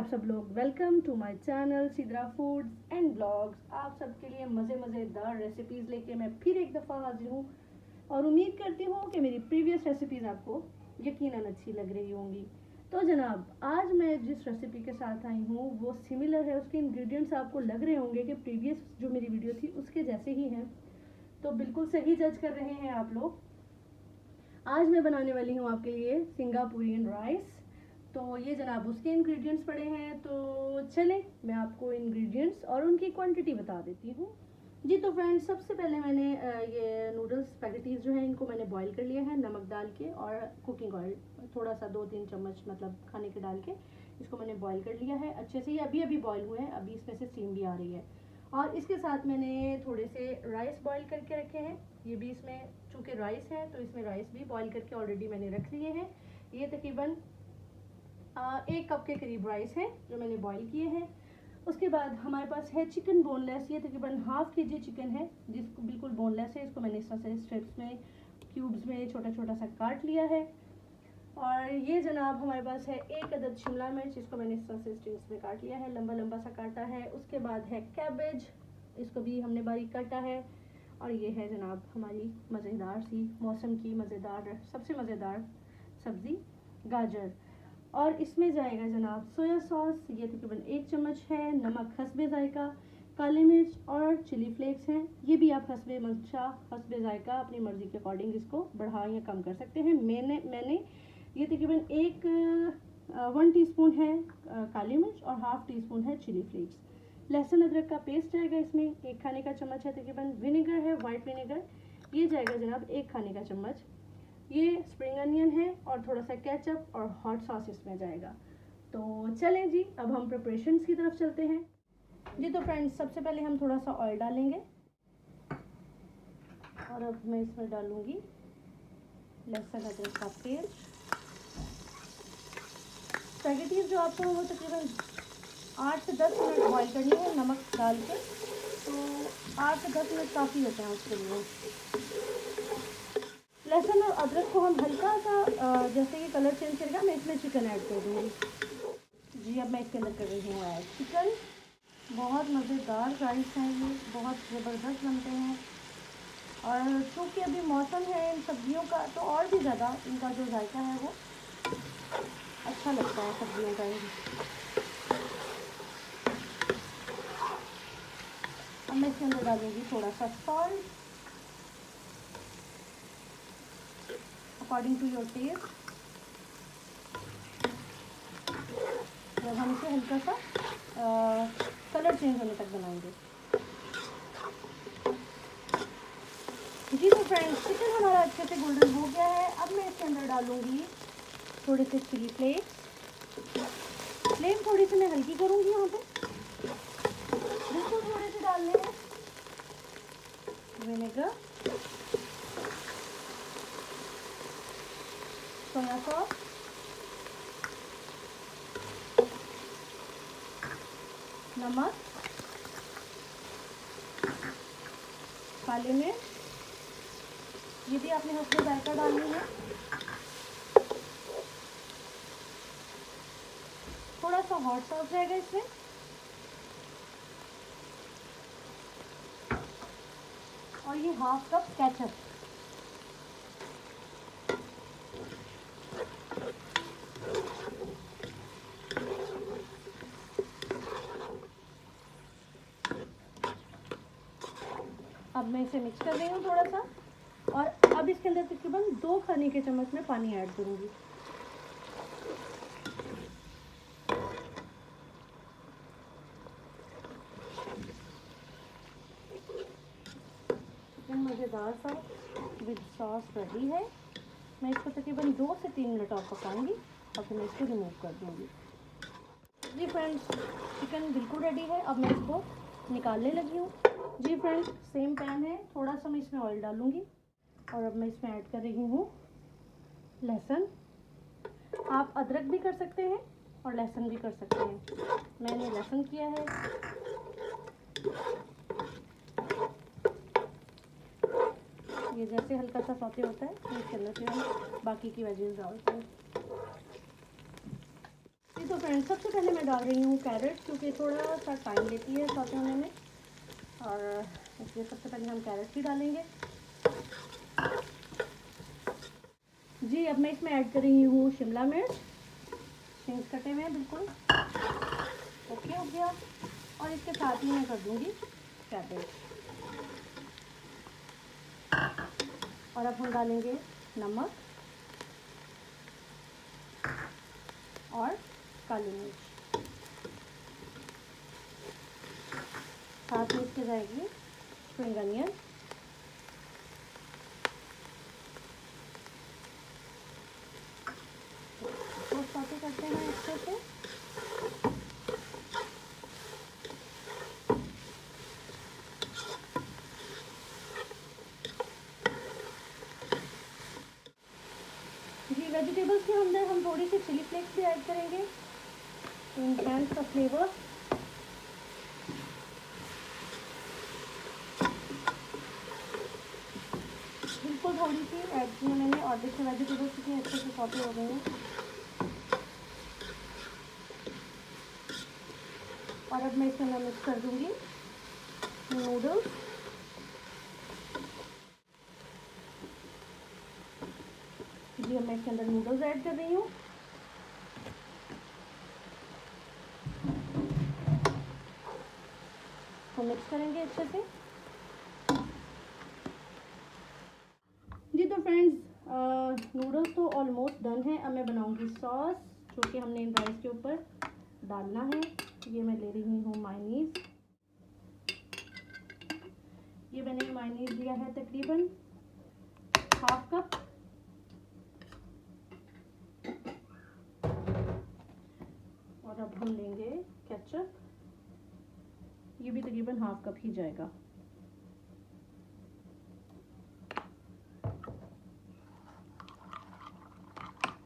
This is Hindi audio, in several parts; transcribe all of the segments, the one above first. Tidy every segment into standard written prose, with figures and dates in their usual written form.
सब लोग, welcome to my channel Sidra Foods and Blogs. आप सबके लिए मज़ेदार रेसिपीज़ लेके मैं फिर एक दफ़ा हाजिर हूँ और उम्मीद करती हूँ कि मेरी प्रीवियस रेसिपीज़ आपको यकीनन अच्छी लग रही होंगी। तो जनाब, आज मैं जिस रेसिपी के साथ आई हूँ वो सिमिलर है, उसके इंग्रेडिएंट्स आपको लग रहे होंगे कि प्रीवियस जो मेरी वीडियो थी उसके जैसे ही हैं, तो बिल्कुल सही जज कर रहे हैं आप लोग। आज मैं बनाने वाली हूँ आपके लिए सिंगापुरियन राइस। तो ये जनाब उसके इंग्रेडिएंट्स पड़े हैं, तो चलें मैं आपको इंग्रेडिएंट्स और उनकी क्वांटिटी बता देती हूँ। जी तो फ्रेंड्स, सबसे पहले मैंने ये नूडल्स स्पैगेटीज़ जो हैं इनको मैंने बॉईल कर लिया है नमक डाल के, और कुकिंग ऑयल थोड़ा सा 2-3 चम्मच मतलब खाने के डाल के इसको मैंने बॉईल कर लिया है अच्छे से। ये अभी बॉईल हुए हैं, अभी इसमें से स्टीम भी आ रही है। और इसके साथ मैंने थोड़े से राइस बॉईल करके रखे हैं। ये भी इसमें चूँकि राइस है तो इसमें राइस भी बॉईल करके ऑलरेडी मैंने रख लिए हैं। ये तकरीबन 1 कप के करीब राइस है जो मैंने बॉईल किए हैं। उसके बाद हमारे पास है चिकन बोनलेस। ये तकरीबन ½ kg चिकन है जिसको बिल्कुल बोनलेस है। इसको मैंने इस तरह से स्ट्रिप्स में, क्यूब्स में छोटा छोटा सा काट लिया है। और ये जनाब हमारे पास है 1 अदद शिमला मिर्च, इसको मैंने इस तरह से स्ट्रिप्स में काट लिया है, लंबा लंबा सा काटा है। उसके बाद है कैबेज, इसको भी हमने बारीक काटा है। और ये है जनाब हमारी मज़ेदार सी मौसम की मज़ेदार सबसे मज़ेदार सब्ज़ी गाजर। और इसमें जाएगा जनाब सोया सॉस, ये तकरीबन 1 चम्मच है, नमक हस्बे जायका, काली मिर्च और चिली फ्लेक्स हैं। ये भी आप हस्बे जायका अपनी मर्ज़ी के अकॉर्डिंग इसको बढ़ा या कम कर सकते हैं। मैंने ये तकरीबन 1 टीस्पून है काली मिर्च और ½ टीस्पून है चिली फ्लेक्स। लहसुन अदरक का पेस्ट जाएगा इसमें 1 खाने का चम्मच है तकरीबन। विनेगर है वाइट विनेगर, ये जाएगा जनाब 1 खाने का चम्मच। ये स्प्रिंग अनियन है और थोड़ा सा केचप और हॉट सॉस इसमें जाएगा। तो चलें जी, अब हम प्रिपरेशंस की तरफ चलते हैं। जी तो फ्रेंड्स, सबसे पहले हम थोड़ा सा ऑयल डालेंगे और अब मैं इसमें डालूंगी लहसुन अदरक का पेस्ट। स्पैगेटीज जो आपको वो तकरीबन 8 से 10 मिनट बॉईल करनी है नमक डाल के, तो 8 से 10 मिनट काफ़ी होते हैं उसके लिए। लहसुन और अदरक को हम हल्का सा जैसे ही कलर चेंज करेगा मैं इसमें चिकन ऐड कर दूँगी। जी अब मैं इसके अंदर कर रही हूँ ऐड चिकन। बहुत मज़ेदार राइस हैं, ये बहुत ज़बरदस्त बनते हैं। और चूँकि अभी मौसम है इन सब्जियों का, तो और भी ज़्यादा इनका जो जायका है वो अच्छा लगता है सब्जियों का। अब मैं इसके अंदर डालूँगी थोड़ा सा salt according to your taste. जब हम इसे हल्का सा कलर चेंज होने तक बनाएंगे। जी तो फ्रेंड्स, चिकन हमारा अच्छे से गोल्डन हो गया है। अब मैं इसके अंदर डालूँगी थोड़े से चिली फ्लेक्स। फ्लेम थोड़ी सी मैं हल्की करूँगी यहाँ पे, बिल्कुल थोड़े से डालने हैं। विनेगर, सोया सॉस, नमक, काली मिर्च, ये भी आपने हल्का जायका डालनी है। थोड़ा सा हॉट सॉस रहेगा इसमें। और ये ½ कप केचप। अब मैं इसे मिक्स कर रही हूँ थोड़ा सा, और अब इसके अंदर तकरीबन 2 खाने के चम्मच में पानी ऐड करूँगी। चिकन मज़ेदार सा विद सॉस रेडी है। मैं इसको तकरीबन 2 से 3 मिनट और पकाऊंगी और फिर मैं इसको रिमूव कर दूँगी। जी फ्रेंड्स, चिकन बिल्कुल रेडी है। अब मैं इसको निकालने लगी हूँ। जी फ्रेंड्स, सेम पैन है, थोड़ा सा मैं इसमें ऑयल डालूँगी और अब मैं इसमें ऐड कर रही हूँ लहसुन। आप अदरक भी कर सकते हैं और लहसुन भी कर सकते हैं, मैंने लहसुन किया है। ये जैसे हल्का सा सौते होता है इसके अंदर से हम बाकी की वेजेस डालते हैं। तो फ्रेंड्स सबसे पहले मैं डाल रही हूँ कैरेट, क्योंकि थोड़ा सा टाइम लेती है सॉस होने में, और इसलिए सबसे पहले हम कैरेट ही डालेंगे। जी अब मैं इसमें ऐड कर रही हूँ शिमला मिर्च, स्ट्रिंग्स कटे हुए हैं बिल्कुल। ओके हो गया। और इसके साथ ही मैं कर दूँगी कैबेज। और अब हम डालेंगे नमक और काली मिर्च, साथ में इसके जाएगी स्प्रिंग अनियन। तो सौटे करते हैं अच्छे से। जी वेजिटेबल्स के अंदर हम थोड़ी सी चिली फ्लेक्स भी ऐड करेंगे टू इनहैंस द फ्लेवर। बिल्कुल थोड़ी सी ऐड की है मैंने, और देखिए वेजिटेबल्स कितने अच्छे से सौटे हो गए हैं। और अब मैं इसमें मिक्स कर दूंगी नूडल्स। जी अब मैं इसके अंदर नूडल्स ऐड कर रही हूँ। तो मिक्स करेंगे अच्छे से। जी तो फ्रेंड्स नूडल्स तो ऑलमोस्ट डन है। अब मैं बनाऊंगी सॉस, जो कि हमने इन राइस के ऊपर डालना है। ये मैं ले रही हूँ मायोनीज। ये मैंने मायोनीज लिया है तकरीबन हाफ कप। और अब हम लेंगे केचप, ये भी तकरीबन हाफ कप ही जाएगा।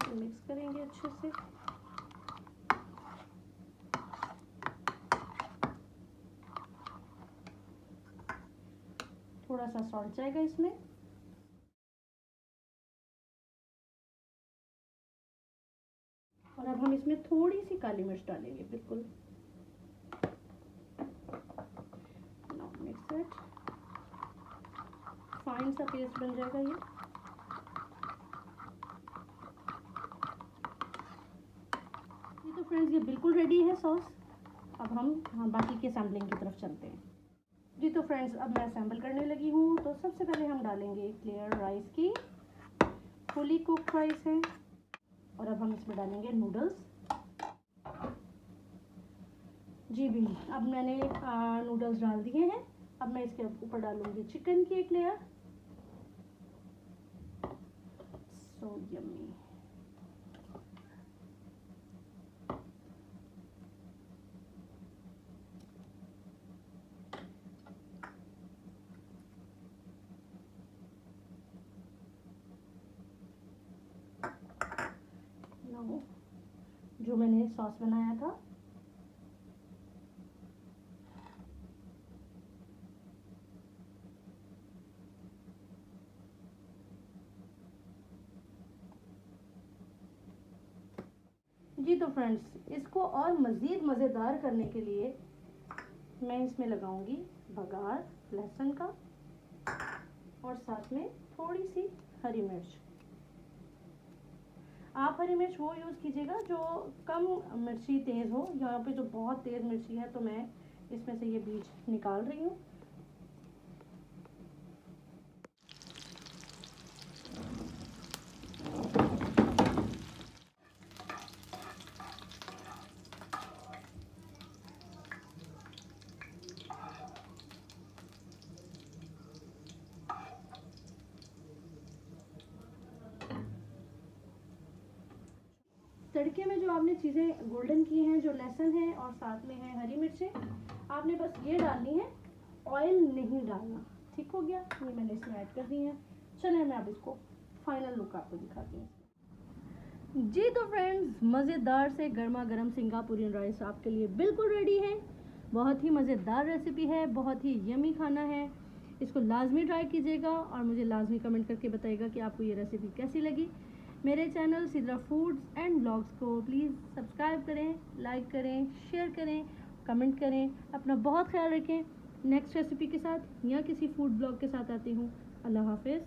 तो मिक्स करेंगे अच्छे से। थोड़ा सा सॉल्ट जाएगा इसमें। और अब हम इसमें थोड़ी सी काली मिर्च डालेंगे बिल्कुल। Now mix it. फाइन सा पेस्ट बन जाएगा ये। तो फ्रेंड्स ये बिल्कुल रेडी है सॉस। अब हम बाकी के सैम्पलिंग की तरफ चलते हैं। जी तो फ्रेंड्स अब मैं असेंबल करने लगी हूँ। तो सबसे पहले हम डालेंगे एक लेयर राइस की, फुली कुक्ड राइस है। और अब हम इसमें डालेंगे नूडल्स। जी भी अब मैंने नूडल्स डाल दिए हैं। अब मैं इसके ऊपर डालूंगी चिकन की एक लेयर। So yummy. जो मैंने सॉस बनाया था जी तो फ्रेंड्स इसको और मज़ीद मज़ेदार करने के लिए मैं इसमें लगाऊंगी बघार लहसुन का, और साथ में थोड़ी सी हरी मिर्च। आप हरी मिर्च वो यूज़ कीजिएगा जो कम मिर्ची तेज़ हो। यहाँ पे जो बहुत तेज़ मिर्ची है तो मैं इसमें से ये बीज निकाल रही हूँ। तड़के में जो आपने चीज़ें गोल्डन की हैं, जो लहसुन है और साथ में है हरी मिर्चें, आपने बस ये डालनी है, ऑयल नहीं डालना। ठीक हो गया। ये मैंने इसमें ऐड कर दी है। चलिए मैं अब इसको फाइनल लुक आपको दिखाती हूँ। जी तो फ्रेंड्स मज़ेदार से गर्मा गर्म सिंगापुरियन राइस आपके लिए बिल्कुल रेडी है। बहुत ही मज़ेदार रेसिपी है, बहुत ही यमी खाना है। इसको लाजमी ट्राई कीजिएगा और मुझे लाजमी कमेंट करके बताइएगा कि आपको ये रेसिपी कैसी लगी। मेरे channel Sidra Foods and blogs को प्लीज़ सब्सक्राइब करें, लाइक करें, शेयर करें, कमेंट करें। अपना बहुत ख्याल रखें। नेक्स्ट रेसिपी के साथ या किसी फूड ब्लॉग के साथ आती हूँ। अल्लाह हाफिज़।